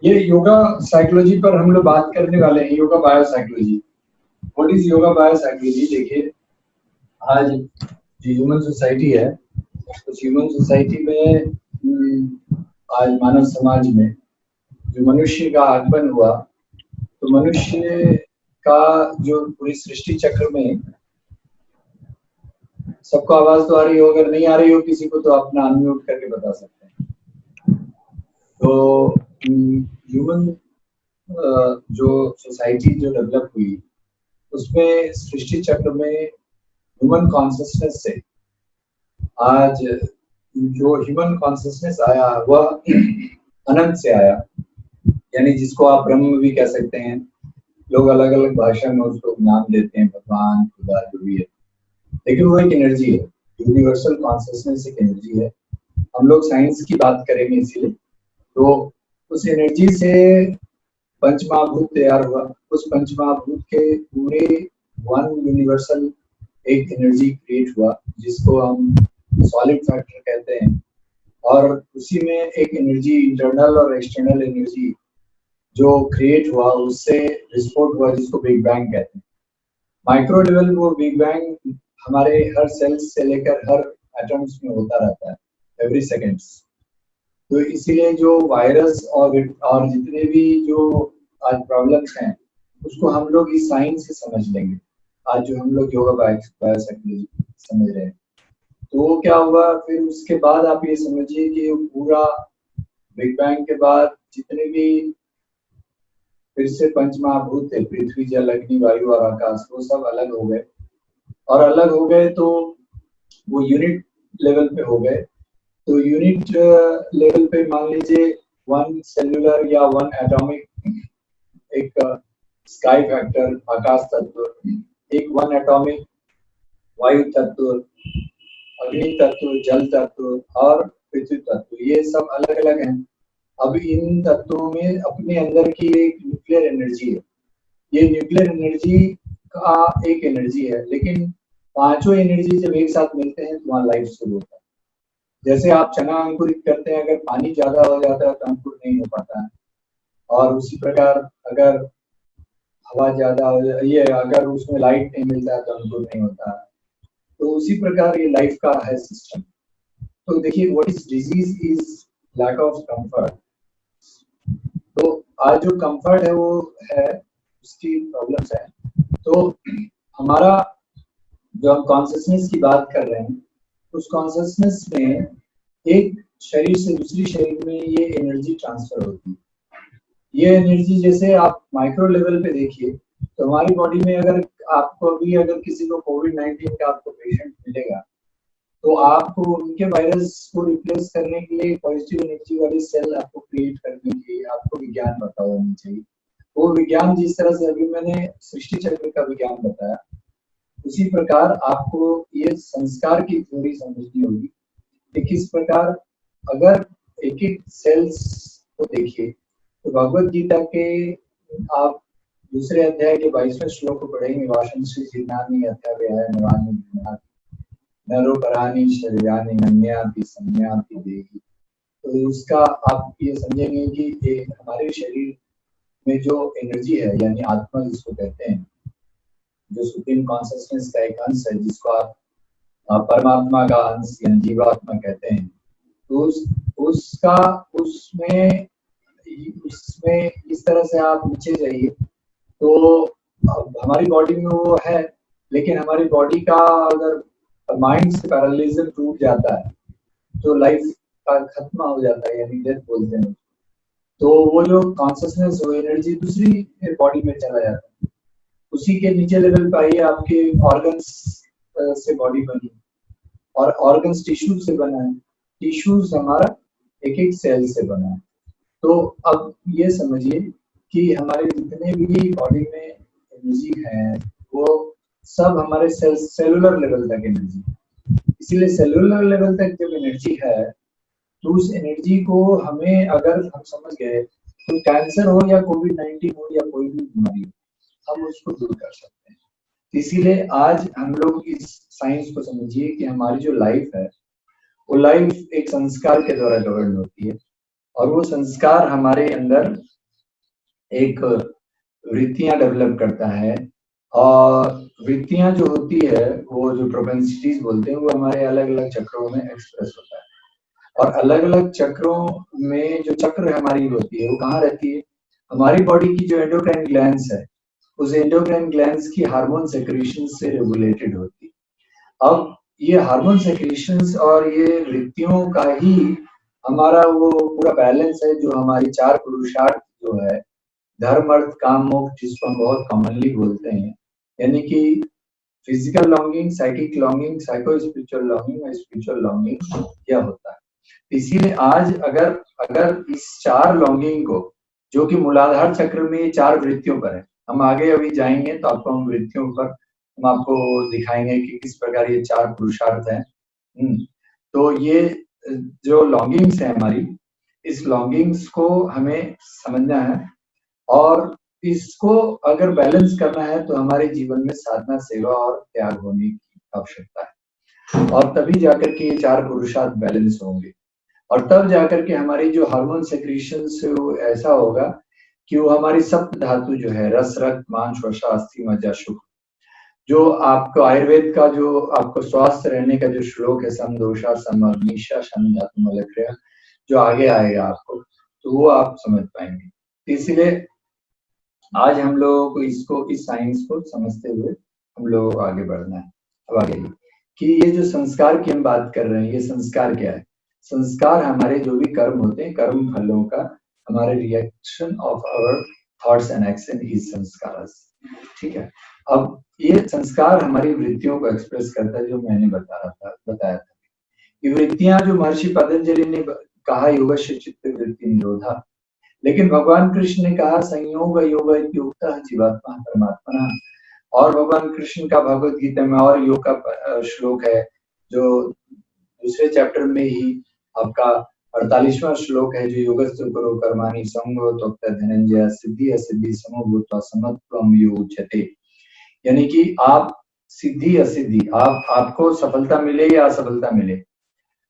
ये योगा साइकोलॉजी पर हम लोग बात करने वाले हैं, yoga biopsychology. What is yoga biopsychology? देखिए, आज जो ह्यूमन सोसाइटी है, उस ह्यूमन सोसाइटी में आज मानव समाज में जो मनुष्य का आगमन हुआ, तो मनुष्य का जो पूरी सृष्टि चक्र में, सबको आवाज तो आ रही हो, अगर नहीं आ रही हो किसी को तो अपना अनम्यूट करके बता सकते हैं। तो ह्यूमन जो सोसाइटी जो डेवलप हुई, उसमें सृष्टि चक्र में ह्यूमन कॉन्शियसनेस से आज जो ह्यूमन कॉन्शियसनेस आया वह अनंत से आया, यानी जिसको आप ब्रह्म भी कह सकते हैं। लोग अलग अलग भाषा में उसको नाम देते हैं, भगवान, खुदा, जो भी है, लेकिन वो एक एनर्जी है। यूनिवर्सल कॉन्शियसनेस एक एनर्जी है। हम लोग साइंस की बात करेंगे इसीलिए। तो उस एनर्जी से पंचमहाभूत तैयार हुआ। उस पंचमहाभूत के पूरे वन यूनिवर्सल एक एनर्जी क्रिएट हुआ, जिसको हम सॉलिड फैक्टर कहते हैं। और उसी में एक एनर्जी, इंटरनल और एक्सटर्नल एनर्जी जो क्रिएट हुआ, उससे विस्फोट हुआ, जिसको बिग बैंग कहते हैं। माइक्रो लेवल वो बिग बैंग हमारे हर सेल्स से लेकर हर एटम्स में होता रहता है, एवरी सेकेंड्स। तो इसीलिए जो वायरस और जितने भी जो आज प्रॉब्लम्स हैं, उसको हम लोग इस साइंस से समझ लेंगे। आज जो हम लोग योगा बायोसाइकोलॉजी समझ रहे हैं, तो वो क्या हुआ फिर उसके बाद, आप ये समझिए कि पूरा बिग बैंग के बाद जितने भी फिर से पंचमहाभूत थे, पृथ्वी, जल, अग्नि, वायु और आकाश, वो सब अलग हो गए। और अलग हो गए तो वो यूनिट लेवल पे हो गए। तो यूनिट लेवल पे मान लीजिए वन सेलुलर या वन एटॉमिक, एक स्काई फैक्टर, आकाश तत्व, एक वन एटॉमिक वायु तत्व, अग्नि तत्व, जल तत्व और पृथ्वी तत्व, ये सब अलग अलग हैं। अब इन तत्वों में अपने अंदर की एक न्यूक्लियर एनर्जी है। ये न्यूक्लियर एनर्जी का एक एनर्जी है, लेकिन पांचों एनर्जी जब एक साथ मिलते हैं तो वहां लाइफ शुरू होता है। जैसे आप चना अंकुरित करते हैं, अगर पानी ज्यादा हो जाता है तो अंकुर नहीं हो पाता है। और उसी प्रकार अगर हवा ज्यादा हो जाए, ये अगर उसमें लाइट नहीं मिलता है तो अंकुर नहीं होता है। तो उसी प्रकार ये लाइफ का है सिस्टम। तो देखिए, what is disease is lack of comfort. तो आज जो कंफर्ट है वो है, उसकी प्रॉब्लम्स है। तो हमारा जो हम कॉन्शियसनेस की बात कर रहे हैं, उस कॉन्शियसनेस में एक शरीर से दूसरी शरीर में ये एनर्जी ट्रांसफर होती है। ये एनर्जी जैसे आप माइक्रो लेवल पे देखिए, तो हमारी बॉडी में अगर आपको अभी अगर किसी को कोविड-19 का आपको पेशेंट मिलेगा, तो आपको उनके वायरस को रिप्लेस करने के लिए पॉजिटिव एनर्जी वाली सेल आपको क्रिएट करने के लिए आपको विज्ञान पता होना चाहिए। वो विज्ञान जिस तरह से अभी मैंने सृष्टि चक्र का विज्ञान बताया, उसी प्रकार आपको ये संस्कार की थ्योरी समझनी होगी कि किस प्रकार, अगर एक एक सेल्स को देखिए, तो भगवत गीता के आप दूसरे अध्याय के 22वें श्लोक को पढ़ेंगे, वाशन श्री जीर्णानि अध्याव्याय नवानि गृह्णाति नरोपराणि शरीराणि नन्याति संज्ञाति देहि। तो उसका आप ये समझेंगे कि ये हमारे शरीर में जो एनर्जी है, यानी आत्मा जिसको कहते हैं, जो सुप्रीम कॉन्शियसनेस का एक अंश है, जिसको आप परमात्मा का अंश यानी जीवात्मा कहते हैं, तो उसका उसमें उसमें इस तरह से आप नीचे जाइए तो हमारी बॉडी में वो है, लेकिन हमारी बॉडी का अगर माइंड से पैरालिज्म टूट जाता है तो लाइफ का खत्म हो जाता है, यानी डेथ बोलते हैं। तो वो जो कॉन्शियसनेस, वो एनर्जी दूसरी बॉडी में चला जाता है। उसी के नीचे लेवल पे आइए, आपके ऑर्गन्स से बॉडी बनी, और ऑर्गन्स टिश्यू से बना है, टिश्यूज हमारा एक एक सेल से बना है। तो अब ये समझिए कि हमारे जितने भी बॉडी में एनर्जी है, वो सब हमारे सेलुलर लेवल तक एनर्जी। इसीलिए सेलुलर लेवल तक जब एनर्जी है, तो उस एनर्जी को हमें अगर हम समझ गए, तो कैंसर हो या कोविड-19 हो या कोई भी बीमारी हो, हम उसको दूर कर सकते हैं। इसीलिए आज हम लोग इस साइंस को समझिए कि हमारी जो लाइफ है, वो लाइफ एक संस्कार के द्वारा गवर्न होती है, और वो संस्कार हमारे अंदर एक वृत्तियां डेवलप करता है, और वृत्तियां जो होती है, वो जो प्रोपेंसिटीज बोलते हैं, वो हमारे अलग अलग चक्रों में एक्सप्रेस होता है। और अलग अलग चक्रों में जो चक्र हमारी होती है वो कहाँ रहती है? हमारी बॉडी की जो एंडोक्राइन ग्लैंड्स है, उस एंडोक्राइन ग्लैंड्स की हार्मोन सेक्रेशन से रेगुलेटेड होती है। अब ये हार्मोन सेक्रेशंस और ये वृत्तियों का ही हमारा वो पूरा बैलेंस है, जो हमारी चार पुरुषार्थ जो है, धर्म अर्थ काम मोक्ष, जिसको हम बहुत कॉमनली बोलते हैं, यानी कि physical longing, psychic longing, psycho spiritual longing और स्पिरिचुअल लॉन्गिंग, यह होता है। इसीलिए आज अगर अगर इस चार लॉन्गिंग को, जो कि मूलाधार चक्र में ये चार वृत्तियों पर है, हम आगे अभी जाएंगे तो आपको हम वृत्तियों पर हम आपको दिखाएंगे कि किस प्रकार ये चार पुरुषार्थ है। तो ये जो लॉन्गिंग्स है हमारी, इस लॉन्गिंग्स को हमें समझना है, और इसको अगर बैलेंस करना है तो हमारे जीवन में साधना, सेवा और त्याग होने की आवश्यकता है, और तभी जाकर के ये चार पुरुषार्थ बैलेंस होंगे, और तब जाकर के हमारी जो हार्मोन सेक्रेशन से वो ऐसा होगा कि वो हमारी सप्त धातु जो है, रस, रक्त, मांस, वसा, अस्थि, मज्जा, शुक्र, जो आपको आयुर्वेद का जो आपको स्वस्थ रहने का जो श्लोक है, सम दोषा सम अग्निशा शम धातु मलक्रिया, जो आगे आएगा आपको, तो वो आप समझ पाएंगे। इसलिए आज हम लोगों को इसको, इस साइंस को समझते हुए हम लोगों को आगे बढ़ना है। अब आगे कि ये जो संस्कार की हम बात कर रहे हैं, ये संस्कार क्या है? संस्कार हमारे जो भी कर्म होते हैं, कर्म फलों का हमारे reaction of our thoughts and action is संस्कार। ठीक है। अब ये संस्कार हमारी वृत्तियों को एक्सप्रेस करता है, जो मैंने बताया था। ये वृत्तियां जो महर्षि पतंजलि ने कहा, योगस्य चित्त वृत्ति निरोधा, लेकिन भगवान कृष्ण ने कहा संयोग योग इत्युक्तः जीवात्मा परमात्मा। और भगवान कृष्ण का भगवत गीता में और योग का श्लोक है, जो दूसरे चैप्टर में ही आपका 48वां श्लोक है, जो योगस्तु करो कर्माणि संगो त्वक्ता धनंजय सिद्धि असिद्धि समो भूत्वा समत्वम योग उच्यते। यानी कि आप सिद्धि असिद्धि, आपको सफलता मिले या असफलता मिले,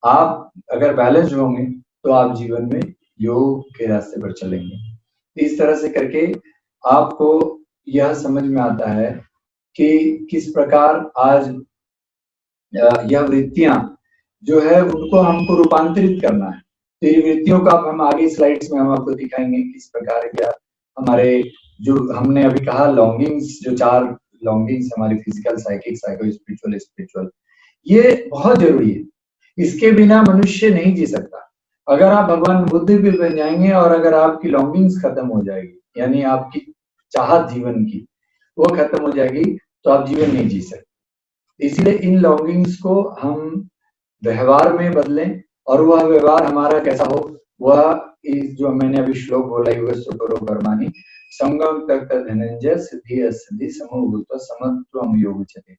आप अगर बैलेंस होंगे तो आप जीवन में योग के रास्ते पर चलेंगे। इस तरह से करके आपको यह समझ में आता है कि किस प्रकार आज यह वृत्तियां जो है उनको हमको रूपांतरित करना है। तो ये वृत्तियों का हम आगे स्लाइड्स में हम आपको दिखाएंगे किस प्रकार क्या हमारे, जो हमने अभी कहा लॉन्गिंग्स, जो चार लॉन्गिंग्स हमारी physical, psychic, psycho spiritual, spiritual, ये बहुत जरूरी है। इसके बिना मनुष्य नहीं जी सकता। अगर आप भगवान बुद्ध भी बन जाएंगे और अगर आपकी लॉन्गिंग्स खत्म हो जाएगी, यानी आपकी चाहत जीवन की वो खत्म हो जाएगी, तो आप जीवन नहीं जी सकते। इसलिए इन लॉन्गिंग्स को हम व्यवहार में बदलें, और वह व्यवहार हमारा कैसा हो, वह जो मैंने अभी श्लोक बोला, योगस्तु करो कर्माणि संगम तक धनंजय सिद्धि असिद्धि समो भूत्वा समत्वम योग उच्यते।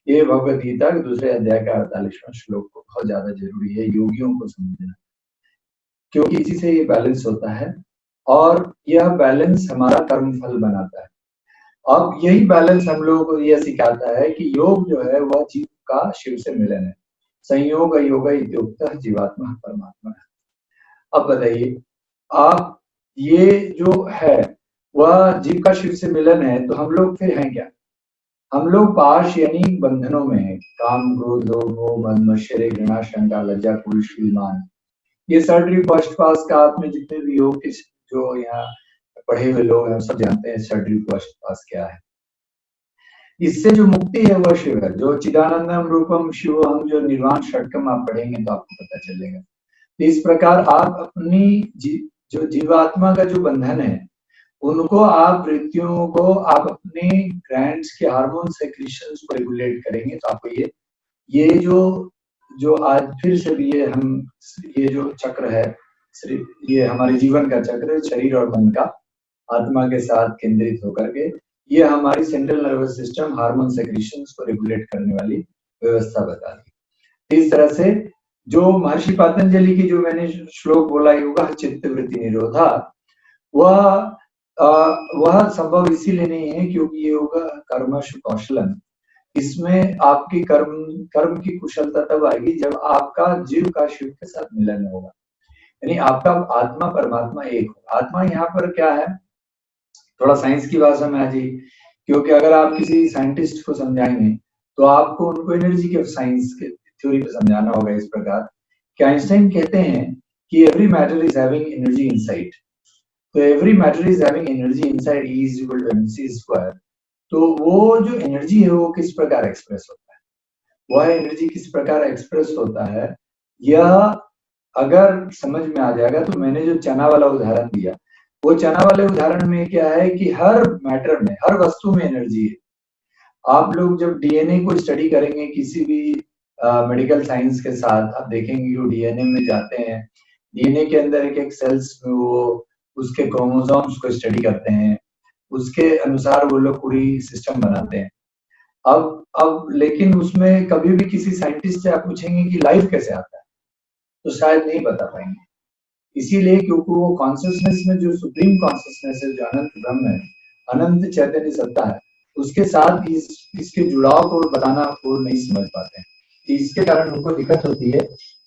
ये भगवत गीता के दूसरे अध्याय का 48वां श्लोक को बहुत ज्यादा जरूरी है योगियों को समझना, क्योंकि इसी से ये बैलेंस होता है, और यह बैलेंस हमारा कर्म फल बनाता है। अब यही बैलेंस हम लोगों को यह सिखाता है कि योग जो है वह जीव का शिव से मिलन है। संयोग योग इत्युक्तः जीवात्मा परमात्मा। अब बताइए आप, ये जो है वह जीव का शिव से मिलन है, तो हम लोग फिर हैं क्या? हम लोग पाश यानी बंधनों में हैं, काम, क्रोध, लोभ, मोह, मद, मत्सर्य, घृणा, शंका, लज्जा, कुल, मान, ये षड्रिप फर्स्ट पास का आप में जितने भी योग के जो यहाँ पढ़े हुए लोग हैं सब जानते हैं षड्रिप फर्स्ट पास क्या है। इससे जो मुक्ति है वह शिव है, जो चिदानंदम रूपम शिव, हम जो निर्वाण षटकम आप पढ़ेंगे तो आपको पता चलेगा। इस प्रकार आप अपनी जो जीवात्मा का जो बंधन है, उनको आप वृत्तियों को आप अपने ग्लैंड्स के हार्मोन सेक्रेशंस को रेगुलेट करेंगे, तो आपको ये जो आज फिर से भी ये जो चक्र है, ये हमारे जीवन का चक्र, शरीर और मन का आत्मा के साथ केंद्रित होकर के ये हमारी central nervous system hormone secretions को रेगुलेट करने वाली व्यवस्था बता दी। इस तरह से जो महर्षि पतंजलि की जो मैंने श्लोक बोला, योगा चित्त वृत्ति निरोधा, वह संभव इसीलिए नहीं है क्योंकि योग कर्मश कौशलन, इसमें आपकी कर्म की कुशलता तब आएगी जब आपका जीव का शिव के साथ मिलन होगा, यानी आपका आत्मा परमात्मा एक हो। आत्मा यहाँ पर क्या है? थोड़ा साइंस की भाषा में आ जाइए, क्योंकि अगर आप किसी साइंटिस्ट को समझाएंगे तो आपको उनको एनर्जी के साइंस के थ्योरी पे समझाना होगा इस प्रकार कि आइंस्टाइन कहते हैं कि every matter is having energy inside. तो every matter is having energy inside E is equal to mc square. तो वो जो एनर्जी है वो किस प्रकार एक्सप्रेस होता है, वह एनर्जी किस प्रकार एक्सप्रेस होता है, यह अगर समझ में आ जाएगा तो मैंने जो चना वाला उदाहरण दिया, वो चना वाले उदाहरण में क्या है कि हर मैटर में, हर वस्तु में एनर्जी है। आप लोग जब डीएनए को स्टडी करेंगे किसी भी मेडिकल साइंस के साथ, आप देखेंगे कि वो डीएनए में जाते हैं, डीएनए के अंदर एक एक सेल्स में वो उसके क्रोमोसोम्स को स्टडी करते हैं, उसके अनुसार वो लोग पूरी सिस्टम बनाते हैं। अब लेकिन उसमें कभी भी किसी साइंटिस्ट से आप पूछेंगे कि लाइफ कैसे आता है, तो शायद नहीं बता पाएंगे। इसीलिए क्योंकि वो कॉन्शियसनेस में जो सुप्रीम कॉन्शियसनेस है, जो अनंत ब्रह्म है, अनंत चैतन्य सत्ता है, उसके साथ इसके जुड़ाव को बताना वो नहीं समझ पाते हैं। इसके कारण उनको दिक्कत होती है